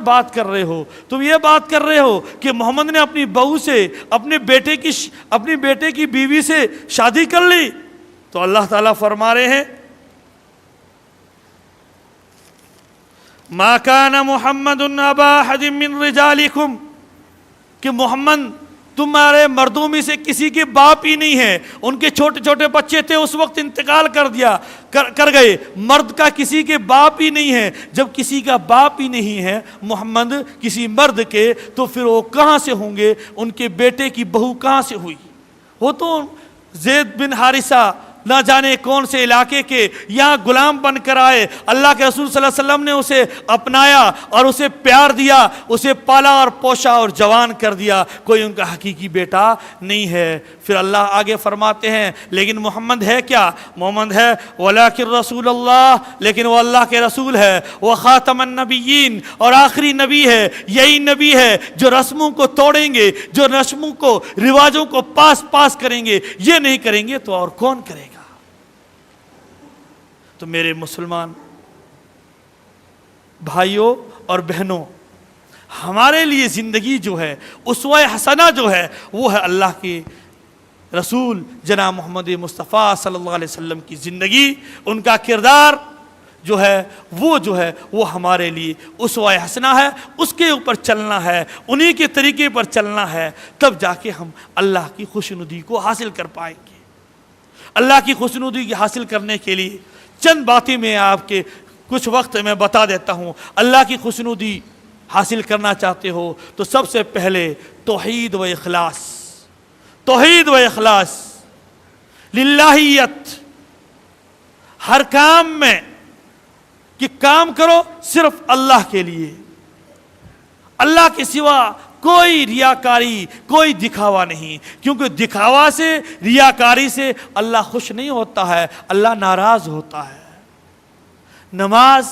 بات کر رہے ہو؟ تم یہ بات کر رہے ہو کہ محمد نے اپنی بہو سے اپنے بیٹے کی بیوی سے شادی کر لی؟ تو اللہ تعالیٰ فرما رہے ہیں ما کان محمد ابا احد من رجالکم، کہ محمد تمہارے مردوں میں سے کسی کے باپ ہی نہیں ہے. ان کے چھوٹے چھوٹے بچے تھے اس وقت انتقال کر گئے. مرد کا کسی کے باپ ہی نہیں ہے. جب کسی کا باپ ہی نہیں ہے محمد کسی مرد کے، تو پھر وہ کہاں سے ہوں گے؟ ان کے بیٹے کی بہو کہاں سے ہوئی؟ وہ تو زید بن حارثہ نہ جانے کون سے علاقے کے یہاں غلام بن کر آئے. اللہ کے رسول صلی اللہ علیہ وسلم نے اسے اپنایا اور اسے پیار دیا، اسے پالا اور پوشا اور جوان کر دیا. کوئی ان کا حقیقی بیٹا نہیں ہے. پھر اللہ آگے فرماتے ہیں لیکن محمد ہے کیا؟ محمد ہے ولیکن رسول اللہ، لیکن وہ اللہ کے رسول ہے. وہ خاتم النبیین، اور آخری نبی ہے. یہی نبی ہے جو رسموں کو توڑیں گے، جو رسموں کو رواجوں کو پاس کریں گے. یہ نہیں کریں گے تو اور کون کرے گا؟ تو میرے مسلمان بھائیوں اور بہنوں، ہمارے لیے زندگی جو ہے، اسوہ حسنہ جو ہے، وہ ہے اللہ کے رسول جناب محمد مصطفیٰ صلی اللہ علیہ وسلم کی زندگی. ان کا کردار جو ہے وہ ہمارے لیے اسوہ حسنہ ہے. اس کے اوپر چلنا ہے، انہی کے طریقے پر چلنا ہے، تب جا کے ہم اللہ کی خوشنودی کو حاصل کر پائیں گے. اللہ کی خوشنودی حاصل کرنے کے لیے چند باتیں میں آپ کے کچھ وقت میں بتا دیتا ہوں. اللہ کی خوشنودی حاصل کرنا چاہتے ہو تو سب سے پہلے توحید و اخلاص، توحید و اخلاص، للہیت. ہر کام میں کہ کام کرو صرف اللہ کے لیے، اللہ کے سوا کوئی ریاکاری، کوئی دکھاوا نہیں. کیونکہ دکھاوا سے، ریاکاری سے اللہ خوش نہیں ہوتا ہے، اللہ ناراض ہوتا ہے. نماز،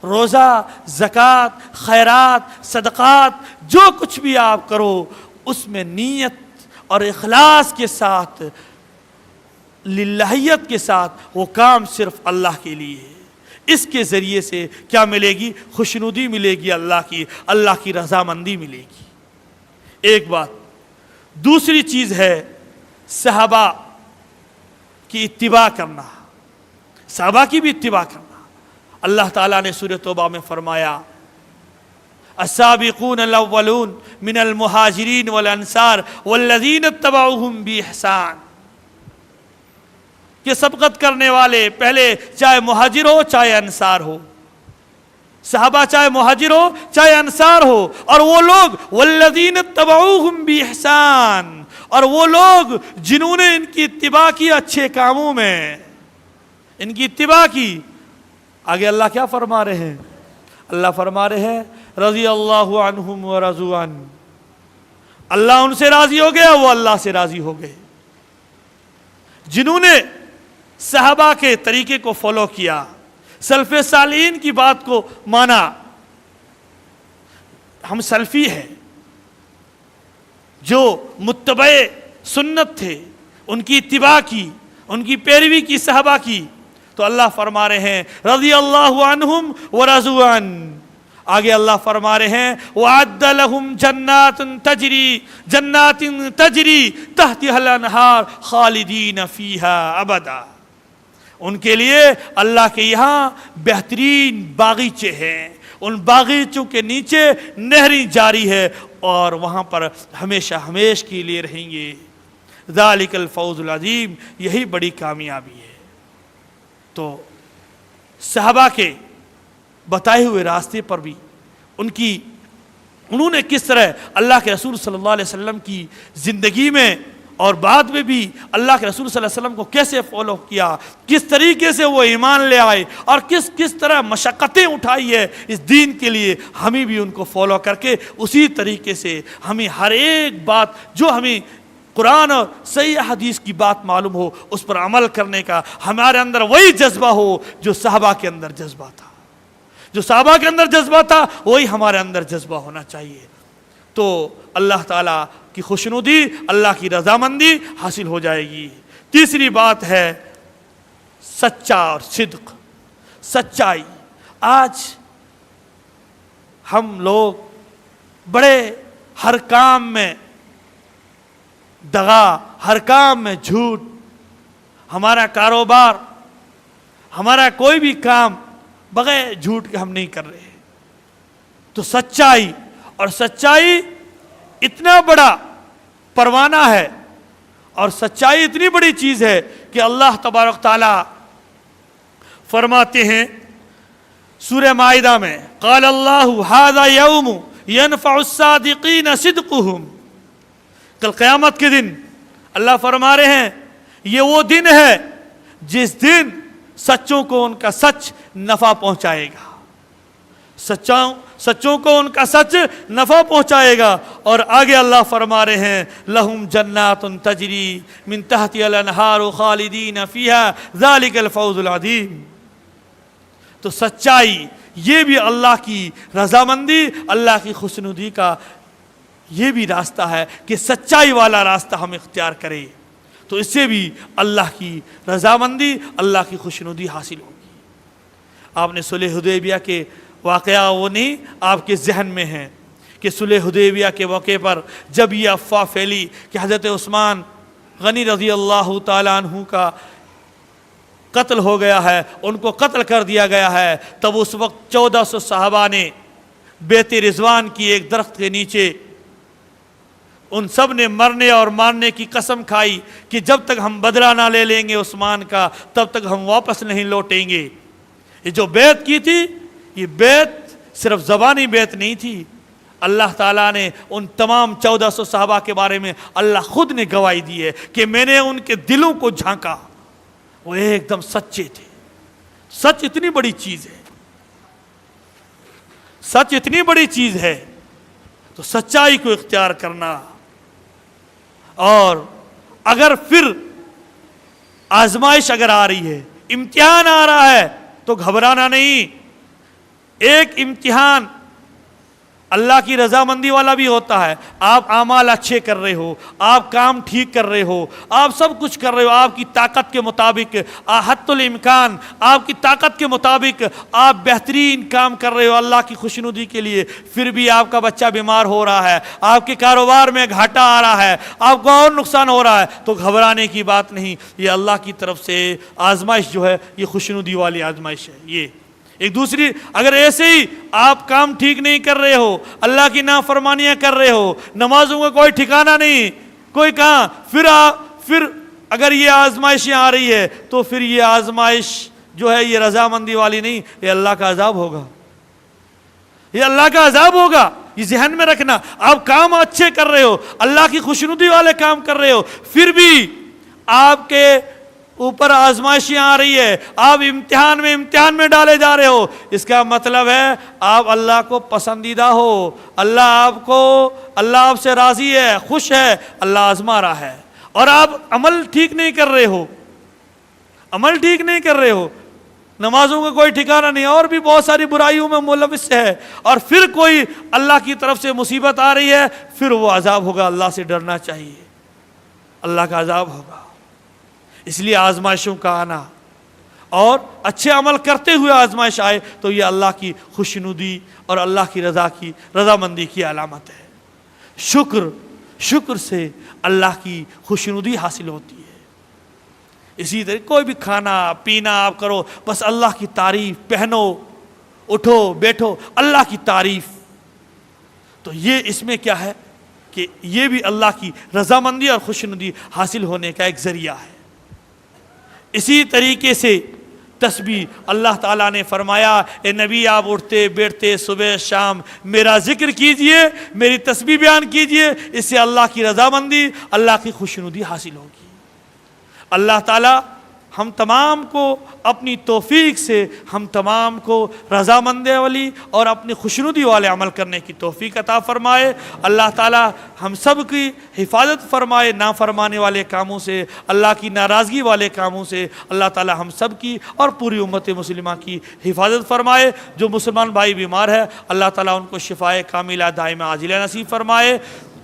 روزہ، زکوٰۃ، خیرات، صدقات، جو کچھ بھی آپ کرو اس میں نیت اور اخلاص کے ساتھ، للہیت کے ساتھ وہ کام صرف اللہ کے لیے. اس کے ذریعے سے کیا ملے گی؟ خوشنودی ملے گی، اللہ کی رضامندی ملے گی. ایک بات. دوسری چیز ہے صحابہ کی اتباع کرنا، صحابہ کی بھی اتباع کرنا. اللہ تعالیٰ نے سورہ توبہ میں فرمایا السابقون الاولون من المہاجرین والانصار والذین اتبعوہم بإحسان، کہ سبقت کرنے والے پہلے چاہے مہاجر ہو چاہے انصار ہو، صحابہ چاہے مہاجر ہو چاہے انصار ہو، اور وہ لوگ والذین اتبعوہم بإحسان، اور وہ لوگ جنہوں نے ان کی اتباع کی اچھے کاموں میں، ان کی اتباع کی. آگے اللہ کیا فرما رہے ہیں؟ اللہ فرما رہے ہیں رضی اللہ عنہم ورضوا عنہ، اللہ ان سے راضی ہو گیا، وہ اللہ سے راضی ہو گئے. جنہوں نے صحابہ کے طریقے کو فالو کیا، سلف صالحین کی بات کو مانا. ہم سلفی ہیں، جو متبع سنت تھے، ان کی اتباع کی، ان کی پیروی کی صحابہ کی. تو اللہ فرما رہے ہیں رضی اللہ عنہم ورضوا عنہ. آگے اللہ فرما رہے ہیں وَأَعَدَّ لَهُمْ جَنَّاتٍ تَجْرِي تَحْتِهَا الْأَنْهَارُ خَالِدِينَ فِيهَا أَبَدًا. ان کے لیے اللہ کے یہاں بہترین باغیچے ہیں، ان باغیچوں کے نیچے نہریں جاری ہے اور وہاں پر ہمیشہ ہمیش کے لیے رہیں گے. ذَلِكَ الْفَوْزُ الْعَظِيمُ، یہی بڑی کامیابی ہے. تو صحابہ کے بتائے ہوئے راستے پر بھی انہوں نے کس طرح اللہ کے رسول صلی اللہ علیہ وسلم کی زندگی میں اور بعد میں بھی اللہ کے رسول صلی اللہ علیہ وسلم کو کیسے فالو کیا، کس طریقے سے وہ ایمان لے آئے اور کس طرح مشقتیں اٹھائی ہے اس دین کے لیے، ہمیں بھی ان کو فالو کر کے اسی طریقے سے ہمیں ہر ایک بات جو ہمیں قرآن اور صحیح حدیث کی بات معلوم ہو اس پر عمل کرنے کا ہمارے اندر وہی جذبہ ہو جو صحابہ کے اندر جذبہ تھا. جو صحابہ کے اندر جذبہ تھا وہی ہمارے اندر جذبہ ہونا چاہیے. تو اللہ تعالیٰ کی خوشنودی، اللہ کی رضامندی حاصل ہو جائے گی. تیسری بات ہے سچا اور صدق، سچائی. آج ہم لوگ بڑے ہر کام میں دغا، ہر کام میں جھوٹ، ہمارا کاروبار، ہمارا کوئی بھی کام بغیر جھوٹ کے ہم نہیں کر رہے. تو سچائی، اور سچائی اتنا بڑا پروانہ ہے اور سچائی اتنی بڑی چیز ہے کہ اللہ تبارک تعالی فرماتے ہیں سورہ مائدہ میں، قال اللہ ھذا یوم ینفع الصادقین صدقہم. کل قیامت کے دن اللہ فرما رہے ہیں یہ وہ دن ہے جس دن سچوں کو ان کا سچ نفع پہنچائے گا، سچوں کو ان کا سچ نفع پہنچائے گا. اور آگے اللہ فرما رہے ہیں لہم جنات تجری من تحتها الانہار خالدین فیہا ذالک الفوز العظیم. تو سچائی یہ بھی اللہ کی رضامندی، اللہ کی خوشنودی کا یہ بھی راستہ ہے کہ سچائی والا راستہ ہم اختیار کریں تو اس سے بھی اللہ کی رضامندی، اللہ کی خوشنودی حاصل ہوگی. آپ نے صلح حدیبیہ کے واقعہ وہ نہیں آپ کے ذہن میں ہیں کہ صلح حدیبیہ کے موقع پر جب یہ افواہ پھیلی کہ حضرت عثمان غنی رضی اللہ تعالیٰ عنہ کا قتل ہو گیا ہے، ان کو قتل کر دیا گیا ہے، تب اس وقت 1400 صحابہ نے بیت رضوان کی ایک درخت کے نیچے ان سب نے مرنے اور مارنے کی قسم کھائی کہ جب تک ہم بدلہ نہ لے لیں گے عثمان کا تب تک ہم واپس نہیں لوٹیں گے. یہ جو بیعت کی تھی یہ بیعت صرف زبانی بیعت نہیں تھی، اللہ تعالیٰ نے ان تمام 1400 صحابہ کے بارے میں اللہ خود نے گواہی دی ہے کہ میں نے ان کے دلوں کو جھانکا، وہ ایک دم سچے تھے. سچ اتنی بڑی چیز ہے، سچ اتنی بڑی چیز ہے تو سچائی کو اختیار کرنا. اور اگر پھر آزمائش اگر آ رہی ہے، امتحان آ رہا ہے تو گھبرانا نہیں. ایک امتحان اللہ کی رضامندی والا بھی ہوتا ہے. آپ اعمال اچھے کر رہے ہو، آپ کام ٹھیک کر رہے ہو، آپ سب کچھ کر رہے ہو آپ کی طاقت کے مطابق، حت الامکان آپ کی طاقت کے مطابق آپ بہترین کام کر رہے ہو اللہ کی خوشنودی کے لیے، پھر بھی آپ کا بچہ بیمار ہو رہا ہے، آپ کے کاروبار میں گھاٹا آ رہا ہے، آپ کو اور نقصان ہو رہا ہے تو گھبرانے کی بات نہیں. یہ اللہ کی طرف سے آزمائش جو ہے یہ خوشنودی والی آزمائش ہے. یہ ایک دوسری اگر ایسے ہی آپ کام ٹھیک نہیں کر رہے ہو، اللہ کی نافرمانیاں کر رہے ہو، نمازوں کا کوئی ٹھکانہ نہیں، کوئی کہاں، پھر اگر یہ آزمائشیں آ رہی ہے تو پھر یہ آزمائش جو ہے یہ رضامندی والی نہیں، یہ اللہ کا عذاب ہوگا، یہ اللہ کا عذاب ہوگا. یہ ذہن میں رکھنا. آپ کام اچھے کر رہے ہو، اللہ کی خوشنودی والے کام کر رہے ہو، پھر بھی آپ کے اوپر آزمائشیں آ رہی ہے، آپ امتحان میں ڈالے جا رہے ہو، اس کا مطلب ہے آپ اللہ کو پسندیدہ ہو، اللہ آپ سے راضی ہے، خوش ہے، اللہ آزما رہا ہے. اور آپ عمل ٹھیک نہیں کر رہے ہو، نمازوں کا کوئی ٹھکانہ نہیں، اور بھی بہت ساری برائیوں میں ملوث ہے، اور پھر کوئی اللہ کی طرف سے مصیبت آ رہی ہے، پھر وہ عذاب ہوگا. اللہ سے ڈرنا چاہیے، اللہ کا عذاب ہوگا. اس لیے آزمائشوں کا آنا اور اچھے عمل کرتے ہوئے آزمائش آئے تو یہ اللہ کی خوشنودی اور اللہ کی رضامندی کی علامت ہے. شکر سے اللہ کی خوشنودی حاصل ہوتی ہے. اسی طرح کوئی بھی کھانا پینا آپ کرو، بس اللہ کی تعریف، پہنو اٹھو بیٹھو اللہ کی تعریف. تو یہ اس میں کیا ہے کہ یہ بھی اللہ کی رضامندی اور خوشنودی حاصل ہونے کا ایک ذریعہ ہے. اسی طریقے سے تسبیح، اللہ تعالیٰ نے فرمایا اے نبی آپ اٹھتے بیٹھتے صبح شام میرا ذکر کیجئے، میری تسبیح بیان کیجئے، اس سے اللہ کی رضامندی، اللہ کی خوشنودی حاصل ہوگی. اللہ تعالیٰ ہم تمام کو اپنی توفیق سے ہم تمام کو رضامندی والی اور اپنی خوشنودی والے عمل کرنے کی توفیق عطا فرمائے. اللہ تعالیٰ ہم سب کی حفاظت فرمائے نافرمانے والے کاموں سے، اللہ کی ناراضگی والے کاموں سے. اللہ تعالیٰ ہم سب کی اور پوری امت مسلمہ کی حفاظت فرمائے. جو مسلمان بھائی بیمار ہے اللہ تعالیٰ ان کو شفائے کاملہ دائمہ عاجلہ نصیب فرمائے.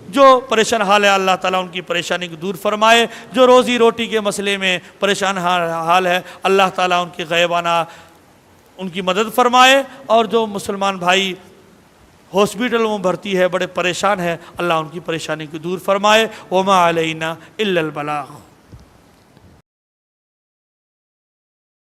جو پریشان حال ہے اللہ تعالیٰ ان کی پریشانی کو دور فرمائے. جو روزی روٹی کے مسئلے میں پریشان حال ہے اللہ تعالیٰ ان کی غیبانہ ان کی مدد فرمائے. اور جو مسلمان بھائی ہاسپٹل میں بھرتی ہے، بڑے پریشان ہے، اللہ ان کی پریشانی کو دور فرمائے۔ وما علینا الا البلاغ۔